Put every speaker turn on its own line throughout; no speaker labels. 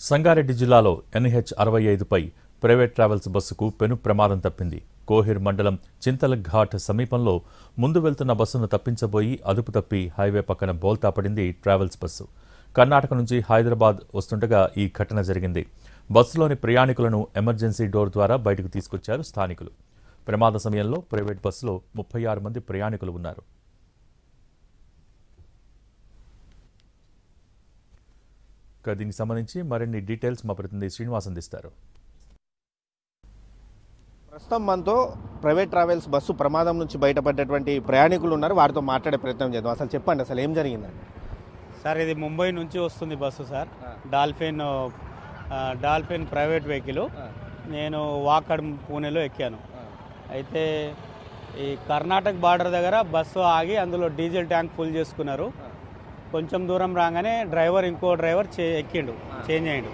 సంగారెడ్డి జిల్లాలో NH 65పై private travels బస్సుకు పెను ప్రమాదం తప్పింది. కోహిర్ మండలం చింతలఘాట్ సమీపంలో ముందు వెళ్తున్న బస్సును తప్పించబోయి అదుపు తప్పి హైవే పక్కన బోల్తా పడింది ట్రావెల్స్ బస్సు. కర్ణాటక నుంచి హైదరాబాద్ వస్తుండగా ఈ ఘటన జరిగింది. బస్సులోని ప్రయాణికులను ఎమర్జెన్సీ డోర్ ద్వారా బయటకు తీసుకొచ్చారు స్థానికులు. ప్రమాద సమయంలో ప్రైవేట్ బస్సులో 36 మంది ప్రయాణికులు ఉన్నారు. దీనికి సంబంధించి మరిన్ని డీటెయిల్స్ మా ప్రతినిధి శ్రీనివాస్ అందిస్తారు.
ప్రస్తుతం మనతో ప్రైవేట్ ట్రావెల్స్ బస్సు ప్రమాదం నుంచి బయటపడ్డటువంటి ప్రయాణికులు ఉన్నారు. వారితో మాట్లాడే ప్రయత్నం చేద్దాం. అసలు చెప్పండి, అసలు ఏం జరిగిందండి?
సార్, ఇది ముంబై నుంచి వస్తుంది bus sir. Dolphin private vehicle. నేను వాకడ్ పూణేలో ఎక్కాను. అయితే ఈ కర్ణాటక బార్డర్ దగ్గర బస్సు ఆగి అందులో డీజిల్ ట్యాంక్ ఫుల్ చేసుకున్నారు. కొంచెం దూరం రాగానే ఇంకో డ్రైవర్ ఎక్కిండు, చేంజ్ అయ్యిండు.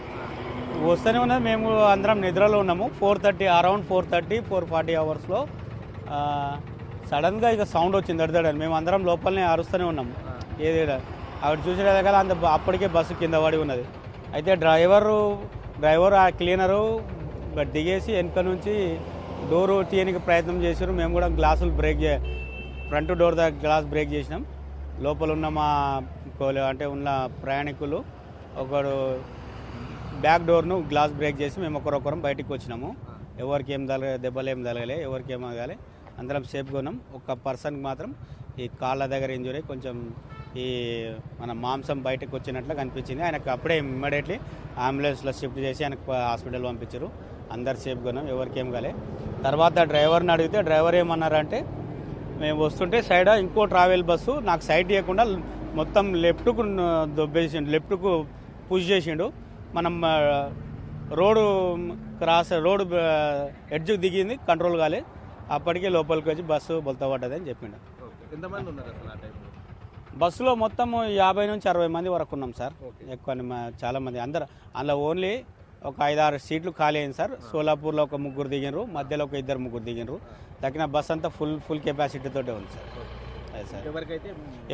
వస్తూనే ఉన్నది. మేము అందరం నిద్రలో ఉన్నాము. 4:30 అరౌండ్ 4:40 అవర్స్లో సడన్గా ఇక సౌండ్ వచ్చింది దడదడని. మేము అందరం లోపలనే అరుస్తూనే ఉన్నాము. ఏది అక్కడ చూసే కదా అప్పటికే బస్సు కింద పడి ఉన్నది. అయితే డ్రైవర్ ఆ క్లీనరు దిగేసి వెనుక నుంచి డోరు తీయడానికి ప్రయత్నం చేశారు. మేము కూడా గ్లాసులు ఫ్రంట్ డోర్ దగ్గర గ్లాస్ బ్రేక్ చేసినాం. లోపల ఉన్న ఉన్న ప్రయాణికులు ఒకడు బ్యాక్ డోర్ను గ్లాస్ బ్రేక్ చేసి మేము ఒకరొకరం బయటికి వచ్చినాము. ఎవరికి దెబ్బలు ఏం తగలే, ఎవరికి ఏం అగలే, అందరం సేఫ్గా ఉన్నాం. ఒక పర్సన్కి మాత్రం ఈ కాళ్ళ దగ్గర ఇంజురీ, కొంచెం ఈ మన మాంసం బయటకు వచ్చినట్లు కనిపించింది. ఆయనకు అప్పుడే ఇమ్మీడియట్లీ అంబులెన్స్లో షిఫ్ట్ చేసి ఆయనకు హాస్పిటల్ పంపించారు. అందరు సేఫ్గా ఉన్నాం, ఎవరికి ఏం కాలే. తర్వాత డ్రైవర్ని అడిగితే డ్రైవర్ ఏమన్నారంటే, మేము వస్తుంటే సైడ్ ఇంకో ట్రావెల్ బస్సు నాకు సైడ్ చేయకుండా మొత్తం లెఫ్ట్కు దొబ్బేసిండు, లెఫ్ట్కు పుష్ చేసిండు. మనం రోడ్డు ఎడ్జ్కి దిగింది, కంట్రోల్ కాలే. అప్పటికే లోపలికి వచ్చి బస్సు బొల్తా పడ్డది అని చెప్పిండు.
ఎంతమంది ఉన్నారు అసలు ఆ టైంలో?
బస్సులో మొత్తం 50 నుంచి 60 మంది వరకు ఉన్నాం సార్. ఎక్కువ చాలామంది, అందరు అందులో ఓన్లీ ఒక 5-6 సీట్లు ఖాళీ అయింది సార్. సోలాపూర్లో ఒక 3 దిగినరు, మధ్యలో ఒక 2-3 దిగినరు. తగిన బస్ అంతా ఫుల్ కెపాసిటీతోటే ఉంది సార్. అదే సార్,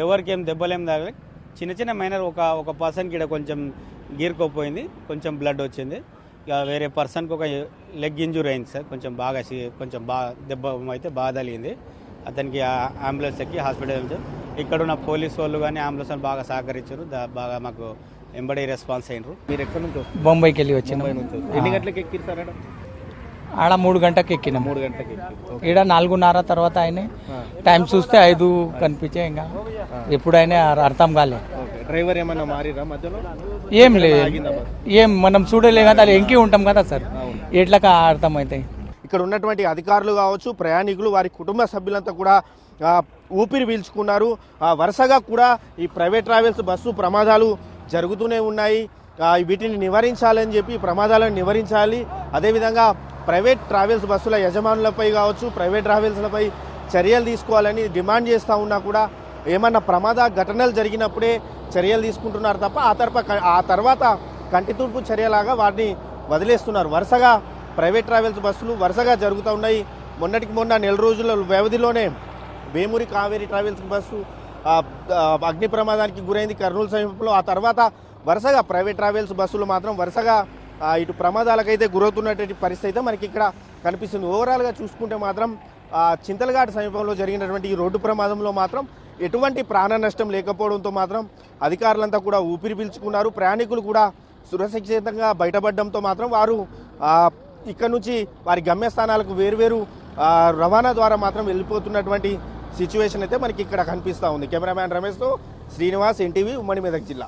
ఎవరికి ఏం దెబ్బలేం తగలే. చిన్న మైనర్ ఒక పర్సన్కి ఇక్కడ కొంచెం గీరుకోపోయింది, కొంచెం బ్లడ్ వచ్చింది. ఇక వేరే పర్సన్కి ఒక లెగ్ ఇంజూరీ అయింది సార్. కొంచెం బాగా దెబ్బ అయితే బాగా తగిలింది. అతనికి అంబులెన్స్ ఎక్కి హాస్పిటల్ వచ్చారు. ఇక్కడ ఉన్న పోలీసు వాళ్ళు కానీ అంబులెన్స్ వాళ్ళు బాగా సహకరించారు. బాగా మాకు ఎంబడి రెస్పాన్స్ అయినరు.
మీరు ఎక్కడి నుంచి?
బొంబాయికి వెళ్ళి వచ్చి.
ఎన్ని గంటలకు ఎక్కిరు సార్?
ఆడ 3 గంటలకు ఎక్కినాం.
3 గంటలకు
ఈడ 4:30 తర్వాత ఆయన టైం చూస్తే 5 కనిపించే. ఇంకా ఎప్పుడైనా అర్థం కాలే.
డ్రైవర్ ఏమన్నా మారిరా మధ్యలో?
ఏం లేదు, ఏం మనం చూడలే కదా, అలా ఎంకి ఉంటాం కదా సార్, ఎట్లా అర్థమవుతాయి.
ఇక్కడ ఉన్నటువంటి అధికారులు కావచ్చు, ప్రయాణికులు, వారి కుటుంబ సభ్యులంతా కూడా ఊపిరి పీల్చుకున్నారు. వరుసగా కూడా ఈ ప్రైవేట్ ట్రావెల్స్ బస్సు ప్రమాదాలు జరుగుతూనే ఉన్నాయి. వీటిని నివారించాలని చెప్పి, ప్రమాదాలను నివారించాలి. అదేవిధంగా ప్రైవేట్ ట్రావెల్స్ బస్సుల యజమానులపై కావచ్చు, ప్రైవేట్ ట్రావెల్స్లపై చర్యలు తీసుకోవాలని డిమాండ్ చేస్తూ ఉన్నా కూడా ఏమన్నా ప్రమాద ఘటనలు జరిగినప్పుడే చర్యలు తీసుకుంటున్నారు తప్ప ఆ తర్వాత కంటితుడుపు చర్యలాగా వాటిని వదిలేస్తున్నారు. వరుసగా ప్రైవేట్ ట్రావెల్స్ బస్సులు వరుసగా జరుగుతూ ఉన్నాయి. మొన్నటికి మొన్న 4 రోజుల వ్యవధిలోనే వేమూరి కావేరీ ట్రావెల్స్ బస్సు అగ్ని ప్రమాదానికి గురైంది కర్నూలు సమీపంలో. ఆ తర్వాత వరుసగా ప్రైవేట్ ట్రావెల్స్ బస్సులు మాత్రం వరుసగా ఇటు ప్రమాదాలకైతే గురవుతున్నటువంటి పరిస్థితి అయితే మనకి ఇక్కడ కనిపిస్తుంది. ఓవరాల్గా చూసుకుంటే మాత్రం చింతలఘాట్ సమీపంలో జరిగినటువంటి ఈ రోడ్డు ప్రమాదంలో మాత్రం ఎటువంటి ప్రాణ నష్టం లేకపోవడంతో మాత్రం అధికారులంతా కూడా ఊపిరి పీల్చుకున్నారు. ప్రయాణికులు కూడా సురక్షితంగా బయటపడడంతో మాత్రం వారు ఇక్కడ నుంచి వారి గమ్యస్థానాలకు వేరువేరు రవాణా ద్వారా మాత్రం వెళ్ళిపోతున్నటువంటి సిచ్యువేషన్ అయితే మనకి ఇక్కడ కనిపిస్తూ ఉంది. కెమెరామ్యాన్ రమేష్తో శ్రీనివాస్, NTV, ఉమ్మడి మెదక్ జిల్లా.